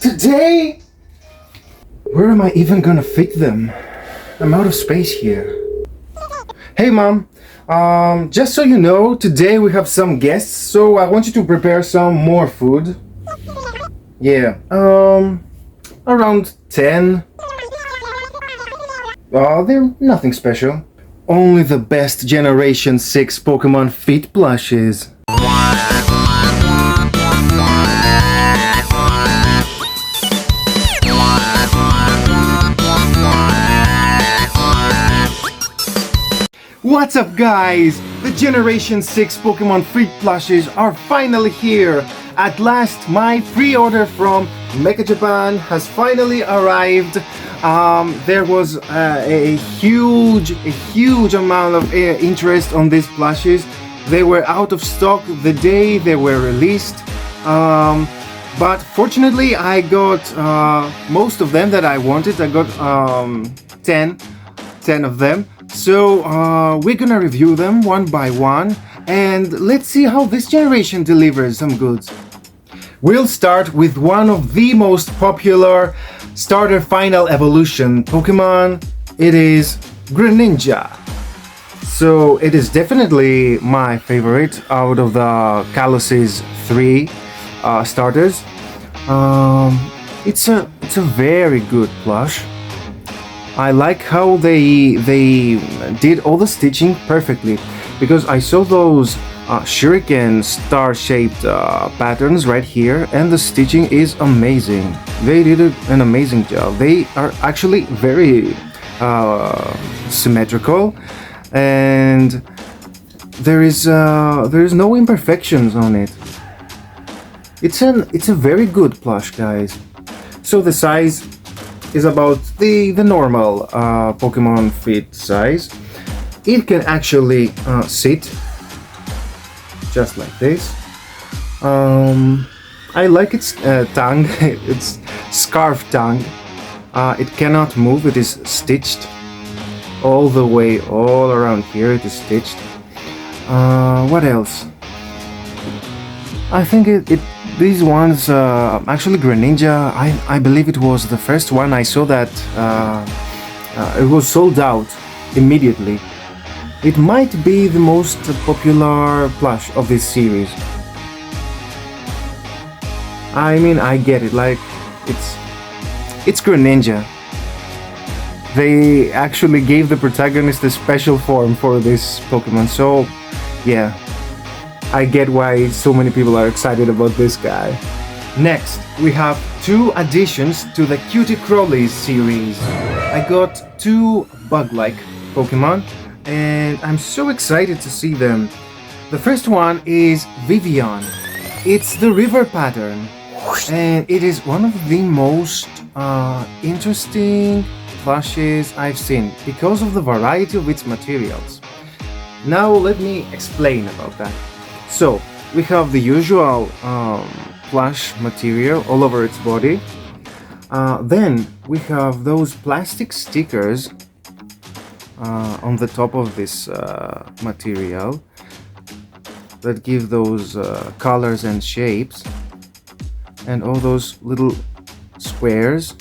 Today? Where am I even gonna fit them? I'm out of space here. Hey Mom, just so you know, today we have some guests, so I want you to prepare some more food. Yeah, around 10. Oh, they're nothing special. Only the best Generation 6 Pokemon Fit Plushes. What's up guys? The Generation 6 Pokemon Fit Plushes are finally here! At last, my pre-order from Mecha Japan has finally arrived. There was a huge amount of interest on these plushes. They were out of stock the day they were released. But fortunately I got most of them that I wanted. I got 10 of them. So we're gonna review them one by one and let's see how this generation delivers some goods. We'll start with one of the most popular starter final evolution Pokemon. It is Greninja. So it is definitely my favorite out of the Kalos' 3 starters. It's a very good plush. I like how they did all the stitching perfectly, because I saw those shuriken star-shaped patterns right here, and the stitching is amazing. They did an amazing job. They are actually very symmetrical, and there is no imperfections on it. It's a very good plush, guys. So the size is about the normal Pokemon Fit size. It can actually sit just like this. I like its tongue, its scarf tongue. It cannot move, it is stitched all the way, all around here it is stitched. What else? I think these ones, actually Greninja, I believe it was the first one I saw that it was sold out immediately. It might be the most popular plush of this series. I mean, I get it, like, it's Greninja. They actually gave the protagonist a special form for this Pokemon, so yeah. I get why so many people are excited about this guy. Next, we have 2 additions to the Cutie Crawlies series. I got 2 bug-like Pokemon, and I'm so excited to see them. The first one is Vivillon. It's the river pattern, and it is one of the most interesting plushes I've seen because of the variety of its materials. Now let me explain about that. So, we have the usual plush material all over its body. Then we have those plastic stickers on the top of this material that give those colors and shapes, and all those little squares.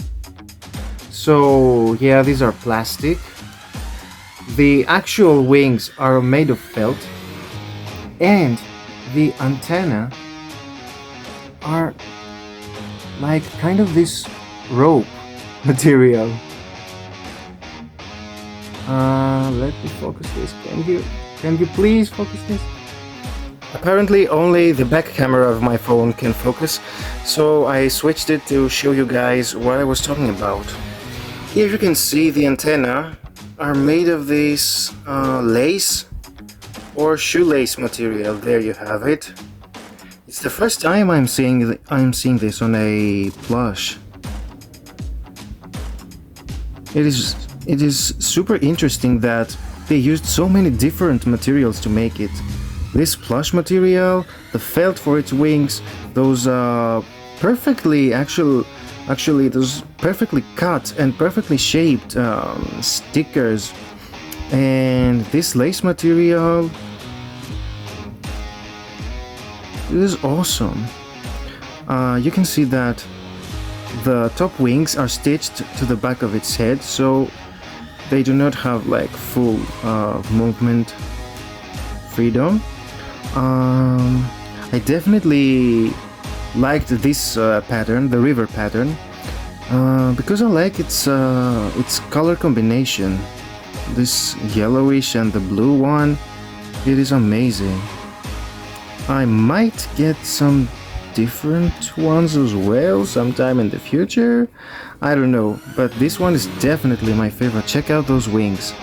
So yeah, these are plastic. The actual wings are made of felt, and the antenna are like kind of this rope material. Let me focus this. Can you please focus this? Apparently only the back camera of my phone can focus, so I switched it to show you guys what I was talking about. Here you can see the antenna are made of this lace or shoelace material. There you have it. It's the first time I'm seeing this on a plush. It is super interesting that they used so many different materials to make it. This plush material, the felt for its wings, those those perfectly cut and perfectly shaped stickers, and this lace material. It is awesome. You can see that the top wings are stitched to the back of its head, so they do not have like full movement freedom. I definitely liked this pattern, the river pattern, because I like its color combination. This yellowish and the blue one, it is amazing. I might get some different ones as well sometime in the future. I don't know, but this one is definitely my favorite. Check out those wings.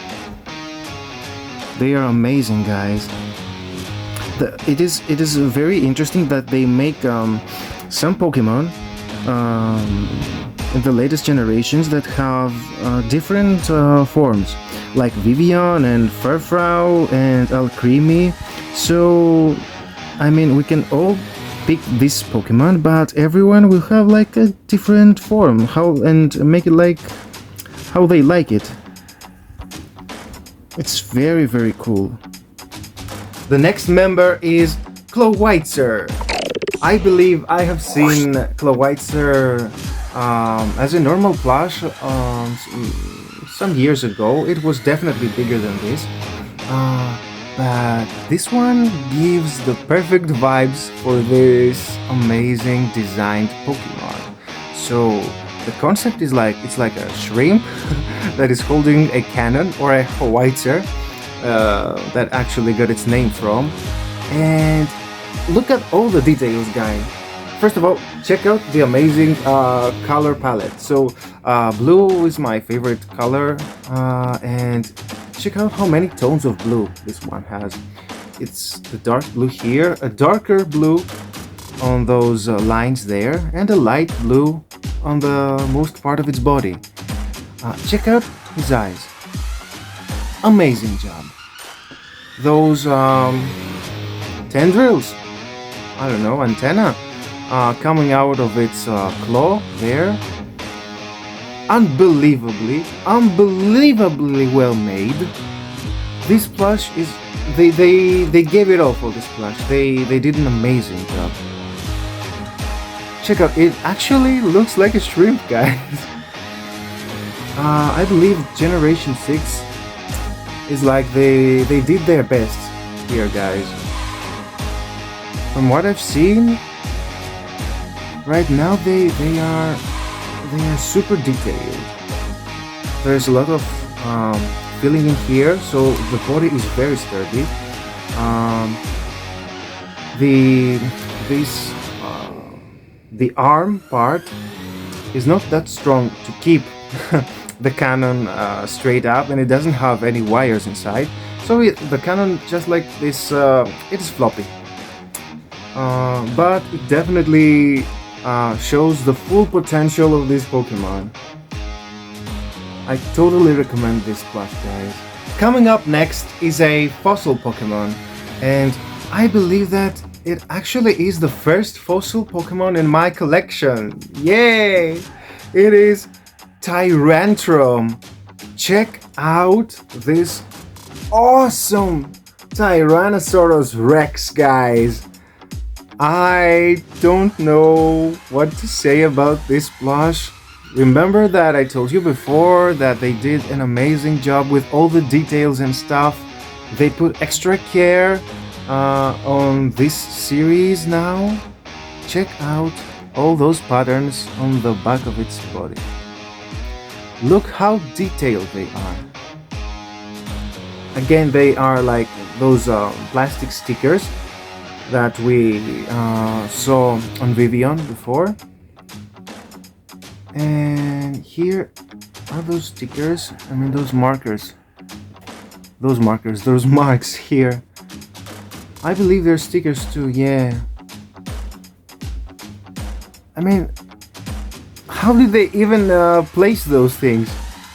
They are amazing, guys. It is very interesting that they make some Pokemon in the latest generations that have different forms, like Vivillon and Furfrou and Alcremie. So, I mean, we can all pick this Pokemon, but everyone will have like a different form, and make it like how they like it. It's very, very cool. The next member is Clawitzer. I believe I have seen Clawitzer as a normal plush some years ago. It was definitely bigger than this. But this one gives the perfect vibes for this amazing designed Pokemon. So the concept is like, it's like a shrimp that is holding a cannon, or a howitzer that actually got its name from. And look at all the details, guys. First of all, check out the amazing color palette. So blue is my favorite color, and check out how many tones of blue this one has. It's the dark blue here, a darker blue on those lines there, and a light blue on the most part of its body. Check out his eyes. Amazing job. Those tendrils, I don't know, antenna coming out of its claw there. Unbelievably well made. This plush is, they gave it all for this plush. They did an amazing job. Check out, it actually looks like a shrimp, guys. I believe Generation 6 is like they did their best here, guys. From what I've seen, right now they are super detailed. There's a lot of filling in here, so the body is very sturdy. The arm part is not that strong to keep the cannon straight up, and it doesn't have any wires inside. So the cannon, just like this, it is floppy. But it definitely shows the full potential of this Pokemon. I totally recommend this plush, guys. Coming up next is a fossil Pokemon, and I believe that it actually is the first fossil Pokemon in my collection. Yay! It is Tyrantrum. Check out this awesome Tyrannosaurus Rex, guys. I don't know what to say about this plush. Remember that I told you before that they did an amazing job with all the details and stuff. They put extra care on this series now. Check out all those patterns on the back of its body. Look how detailed they are. Again, they are like those plastic stickers that we saw on Vivillon before. And here are those stickers, I mean those markers. Those marks here. I believe they're stickers too, yeah. I mean, how did they even place those things?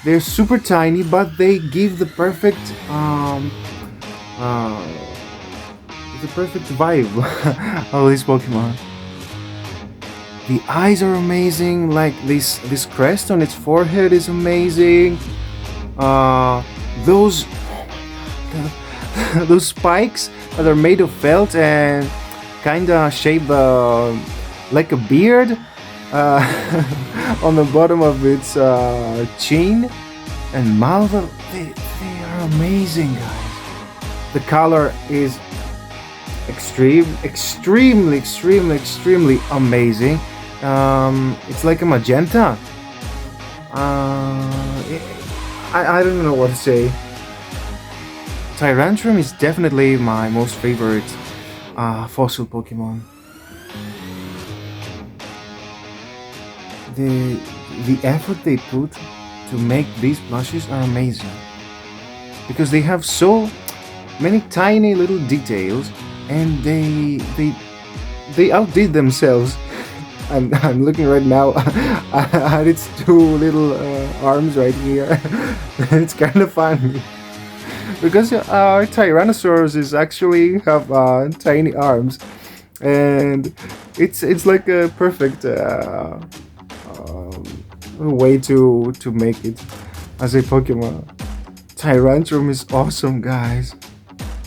They're super tiny, but they give the perfect vibe of this Pokemon. The eyes are amazing, like this crest on its forehead is amazing. Those spikes that are made of felt and kinda shaped like a beard. on the bottom of its chin and mouth. They are amazing, guys. The color is extremely amazing. It's like a magenta. I don't know what to say. Tyrantrum is definitely my most favorite fossil Pokemon. The effort they put to make these plushes are amazing, because they have so many tiny little details, and they outdid themselves. I'm looking right now at its two little arms right here. It's kind of funny because our Tyrannosaurus is actually have tiny arms, and it's like a perfect way to make it as a Pokemon. Tyrantrum is awesome, guys.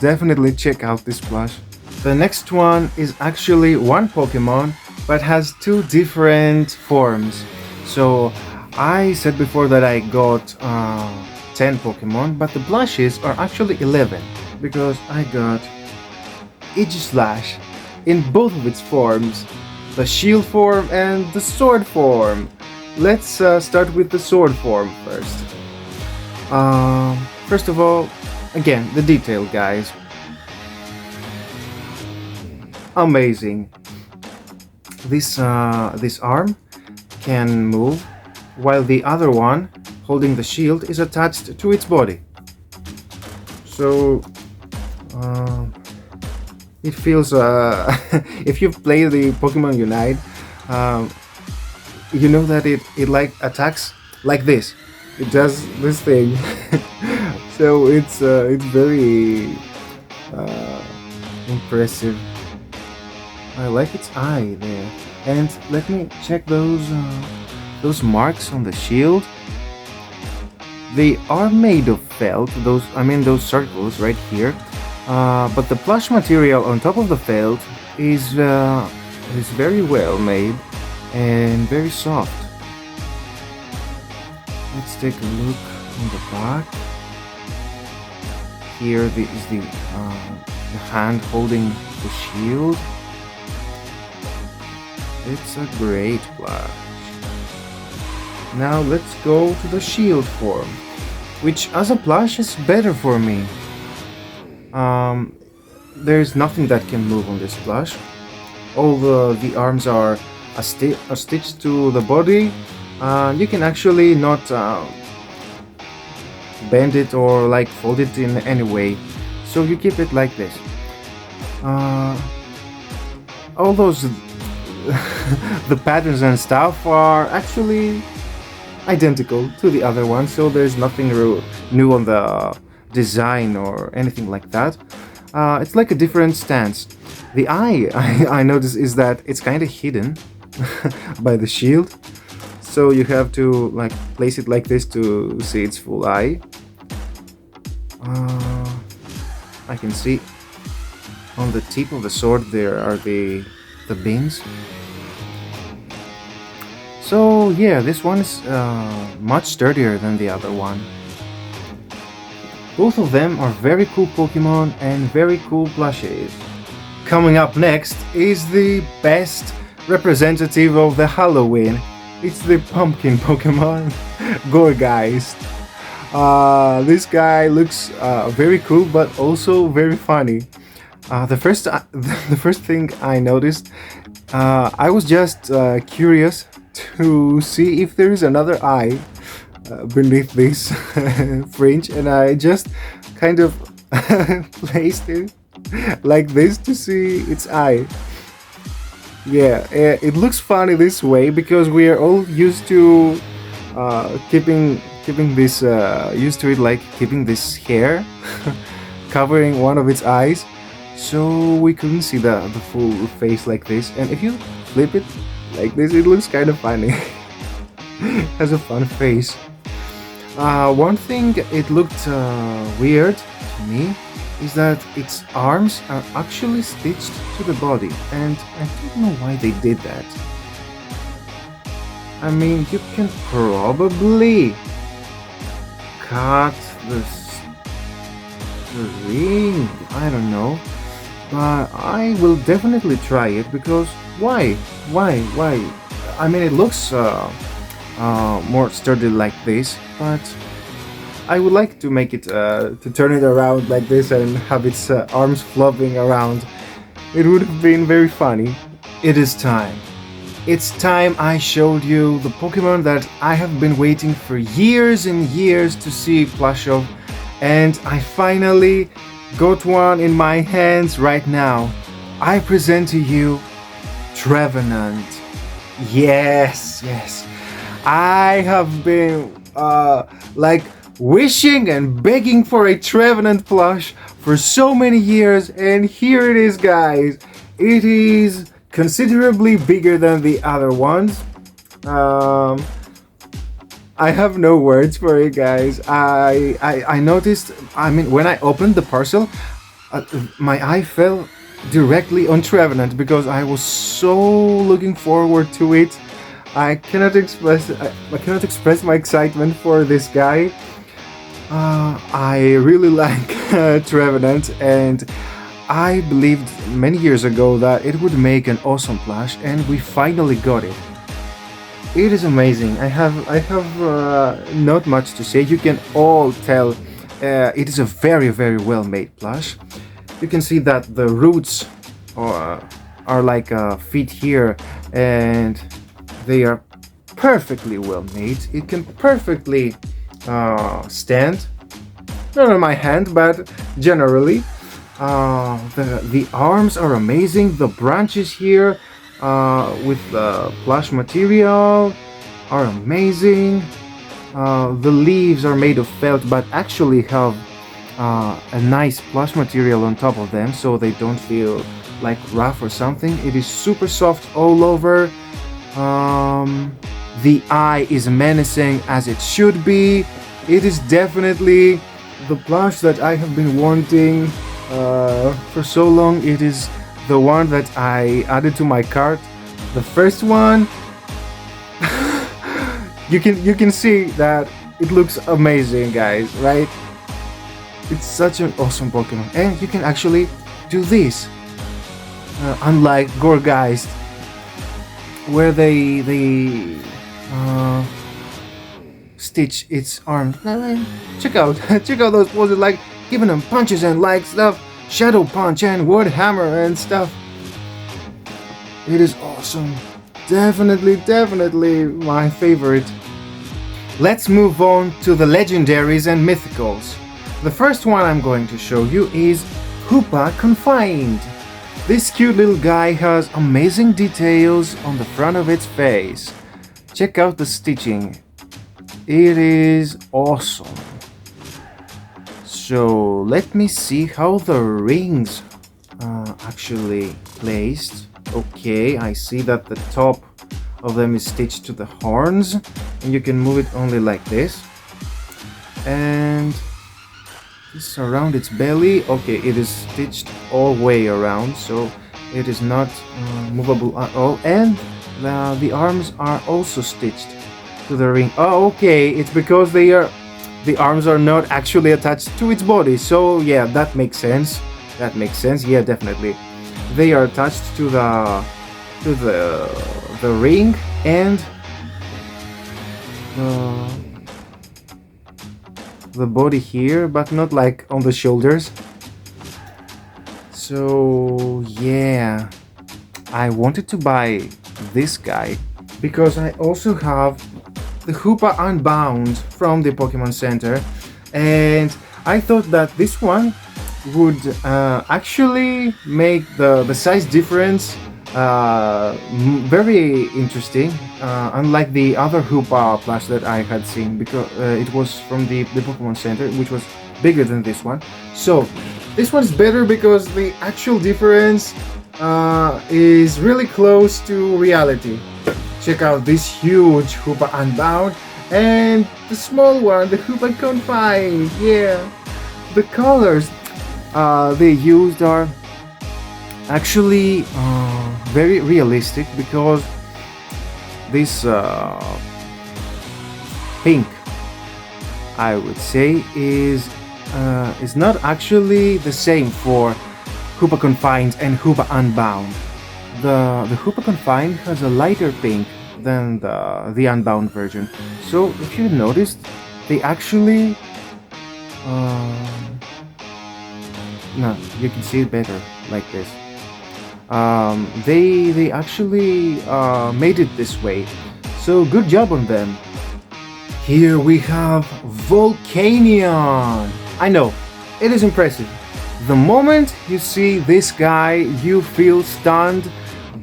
Definitely check out this plush. The next one is actually one Pokemon, but has two different forms. So I said before that I got 10 Pokemon, but the plushes are actually 11, because I got Aegislash in both of its forms, the shield form and the sword form. Let's start with the sword form first. First of all, again, the detail, guys. Amazing. This arm can move, while the other one, holding the shield, is attached to its body. So it feels if you've played the Pokemon Unite, you know that it like attacks like this. It does this thing. So it's very impressive. I like its eye there. And let me check those marks on the shield. They are made of felt. Those circles right here. But the plush material on top of the felt is very well made and very soft. Let's take a look in the back. Here is the hand holding the shield. It's a great plush. Now let's go to the shield form, which as a plush is better for me. There's nothing that can move on this plush. All the arms are stitched to the body. You can actually not bend it or like fold it in any way, so you keep it like this. All those the patterns and stuff are actually identical to the other one, so there's nothing new on the design or anything like that. It's like a different stance. The eye I noticed is that it's kind of hidden by the shield, so you have to like place it like this to see its full eye. I can see on the tip of the sword there are the beams. So yeah, this one is much sturdier than the other one. Both of them are very cool Pokemon and very cool plushes. Coming up next is the best representative of the Halloween. It's the pumpkin Pokemon, Gourgeist. This guy looks very cool, but also very funny. The first thing I noticed, I was just curious to see if there is another eye beneath this fringe, and I just kind of placed it like this to see its eye. Yeah, it looks funny this way because we are all used to keeping this used to it, like keeping this hair covering one of its eyes, so we couldn't see the full face like this. And if you flip it like this, it looks kind of funny. Has a fun face. One thing it looked weird to me is that its arms are actually stitched to the body, and I don't know why they did that. I mean, you can probably cut the ring. I don't know, but I will definitely try it because why? Why? I mean, it looks more sturdy like this, but I would like to make it to turn it around like this and have its arms flopping around. It would have been very funny. It is time. It's time I showed you the Pokemon that I have been waiting for years and years to see plush of, and I finally got one in my hands right now. I present to you Trevenant. Yes. I have been like wishing and begging for a Trevenant plush for so many years, and here it is, guys. It is considerably bigger than the other ones. I have no words for it, guys. I noticed, I mean, when I opened the parcel, my eye fell directly on Trevenant because I was so looking forward to it. I cannot express my excitement for this guy. I really like Trevenant, and I believed many years ago that it would make an awesome plush, and we finally got it. It is amazing. I have not much to say. You can all tell it is a very well made plush. You can see that the roots are like feet here, and they are perfectly well made. It can perfectly stand, not on my hand, but generally. The arms are amazing. The branches here with the plush material are amazing. The leaves are made of felt but actually have a nice plush material on top of them, so they don't feel like rough or something. It is super soft all over. The eye is menacing as it should be. It is definitely the plush that I have been wanting for so long. It is the one that I added to my cart. The first one, you can see that it looks amazing, guys, right? It's such an awesome Pokemon, and you can actually do this. Unlike Gourgeist, where they stitch its arms. Check out those poses, like giving them punches and like stuff, shadow punch and wood hammer and stuff. It is awesome. Definitely my favorite. Let's move on to the legendaries and mythicals. The first one I'm going to show you is Hoopa Confined. This cute little guy has amazing details on the front of its face. Check out the stitching. It is awesome. So let me see how the rings actually placed. Okay, I see that the top of them is stitched to the horns, and you can move it only like this. And this around its belly, okay, it is stitched all way around, so it is not movable at all. And the arms are also stitched to the ring. Oh, okay, it's because the arms are not actually attached to its body. So yeah, that makes sense. Yeah, definitely. They are attached to the ring and the body here, but not like on the shoulders. So yeah, I wanted to buy this guy because I also have the Hoopa Unbound from the Pokemon Center, and I thought that this one would actually make the size difference very interesting, unlike the other Hoopa plush that I had seen, because it was from the Pokemon Center, which was bigger than this one. So this one's better because the actual difference is really close to reality. Check out this huge Hoopa Unbound and the small one, the Hoopa Confined. Yeah, the colors they used are actually very realistic, because this pink, I would say, is not actually the same for Hoopa Confined and Hoopa Unbound. The Hoopa Confined has a lighter pink than the Unbound version. So if you noticed, they actually no, you can see it better like this. They actually made it this way. So good job on them. Here we have Volcanion. I know, it is impressive. The moment you see this guy, you feel stunned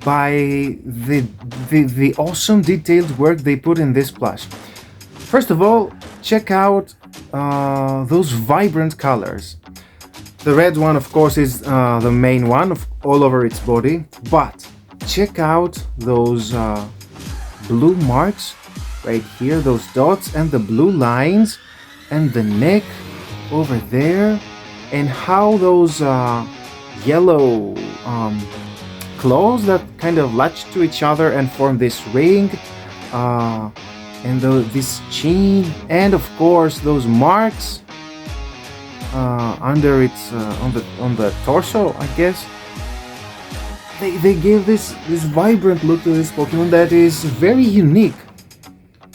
by the awesome detailed work they put in this plush. First of all, check out those vibrant colors. The red one, of course, is the main one all over its body, but check out those blue marks right here, those dots and the blue lines and the neck over there, and how those yellow claws that kind of latch to each other and form this ring, and this chin, and of course those marks under its on the torso, I guess. They give this vibrant look to this Pokemon that is very unique.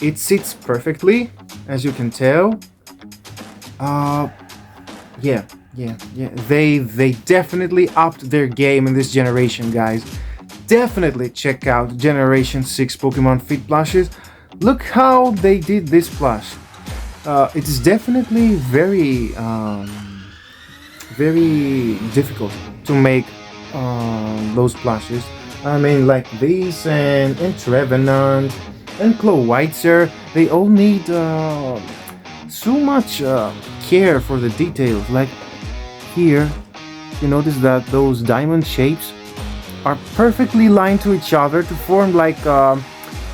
It sits perfectly, as you can tell. Yeah. They definitely upped their game in this generation, guys. Definitely check out Generation 6 Pokemon Fit Plushes. Look how they did this plush. It is definitely very difficult to make those plushes. I mean, like these and Trevenant and Clawitzer, they all need so much care for the details. Like here, you notice that those diamond shapes are perfectly lined to each other to form like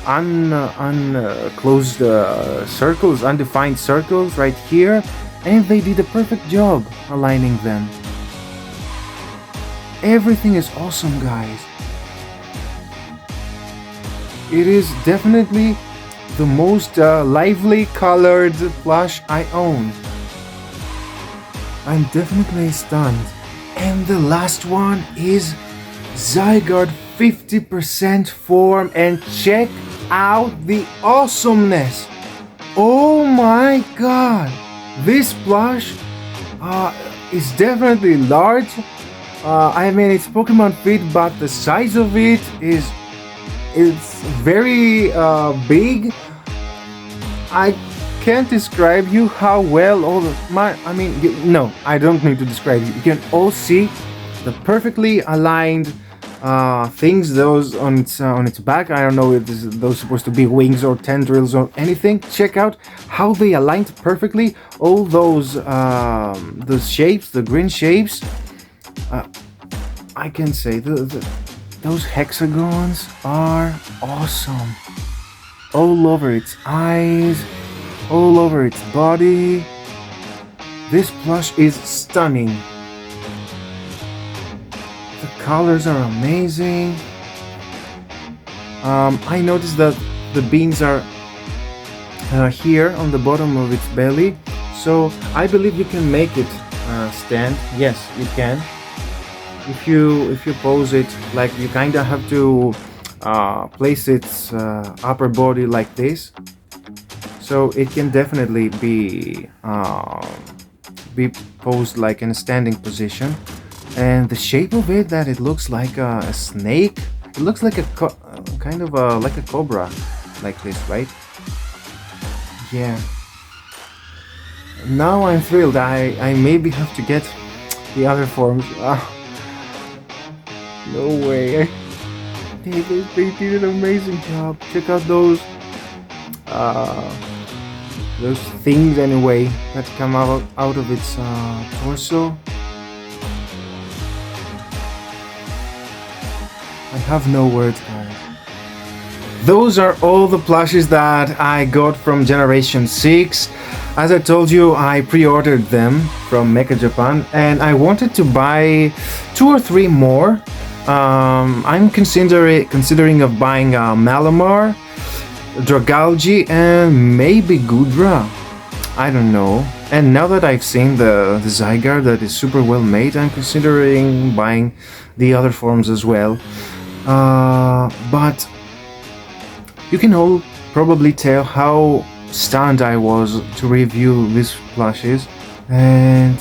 unclosed circles, undefined circles right here, and they did a perfect job aligning them. Everything is awesome, guys. It is definitely the most lively colored plush I own. I'm definitely stunned. And the last one is Zygarde 50% form, and check out the awesomeness. Oh my god, this plush is definitely large. I mean, it's Pokemon Fit, but the size of it is very big. I can't describe you how well all the no, I don't need to describe it. You can all see the perfectly aligned things, those on its back. I don't know if those supposed to be wings or tendrils or anything. Check out how they aligned perfectly. All those shapes, the green shapes. I can say those hexagons are awesome. All over its eyes, all over its body. This plush is stunning. The colors are amazing. I noticed that the beans are here on the bottom of its belly, so I believe you can make it stand. Yes, you can. If you pose it, like, you kind of have to place its upper body like this, so it can definitely be posed like in a standing position. And the shape of it, that it looks like a snake. It looks like kind of like a cobra, like this, right? Yeah. Now I'm thrilled. I maybe have to get the other forms. No way. They did an amazing job. Check out those things anyway that come out of its torso. I have no words, guys. Those are all the plushes that I got from Generation 6. As I told you, I pre-ordered them from Mecha Japan, and I wanted to buy 2 or 3 more. I'm considering of buying Malamar, Dragalge, and maybe Gudra. I don't know. And now that I've seen the Zygarde that is super well made, I'm considering buying the other forms as well. But you can all probably tell how stunned I was to review these plushes, and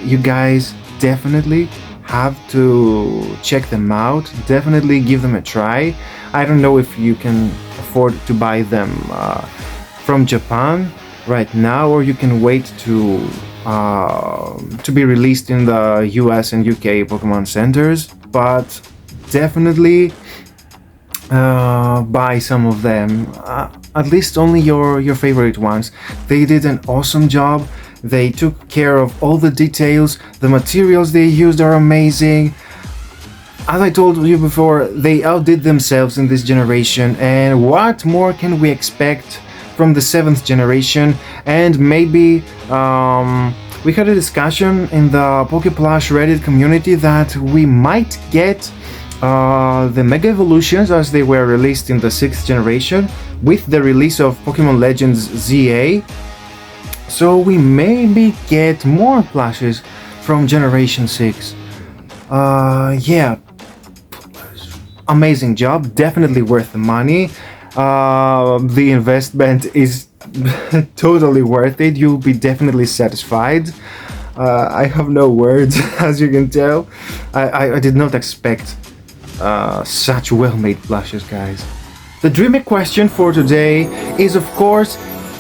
you guys definitely have to check them out. Definitely give them a try. I don't know if you can afford to buy them from Japan right now, or you can wait to be released in the US and UK Pokemon centers, but definitely buy some of them, at least only your favorite ones. They did an awesome job. They took care of all the details. The materials they used are amazing. As I told you before, they outdid themselves in this generation, and what more can we expect from the 7th generation? And maybe we had a discussion in the PokePlush Reddit community that we might get the Mega Evolutions as they were released in the 6th generation with the release of Pokemon Legends ZA. So we maybe get more plushes from Generation 6. Yeah, amazing job, definitely worth the money. The investment is totally worth it. You'll be definitely satisfied. I have no words, as you can tell. I did not expect such well-made plushes, guys. The dreamy question for today is, of course,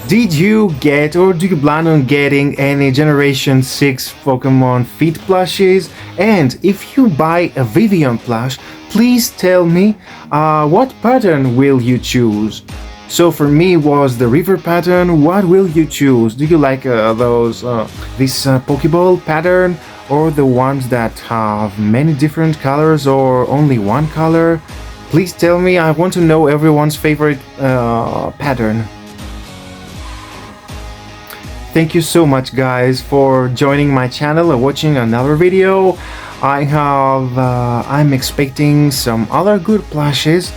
did you get or do you plan on getting any Generation 6 Pokemon Fit plushes? And if you buy a Vivillon plush, please tell me what pattern will you choose? So for me was the river pattern. What will you choose? Do you like this Pokeball pattern, or the ones that have many different colors or only one color? Please tell me. I want to know everyone's favorite pattern. Thank you so much, guys, for joining my channel and watching another video. I'm expecting some other good plushes.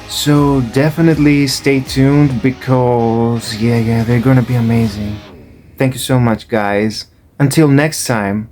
So definitely stay tuned, because yeah, they're gonna be amazing. Thank you so much, guys. Until next time.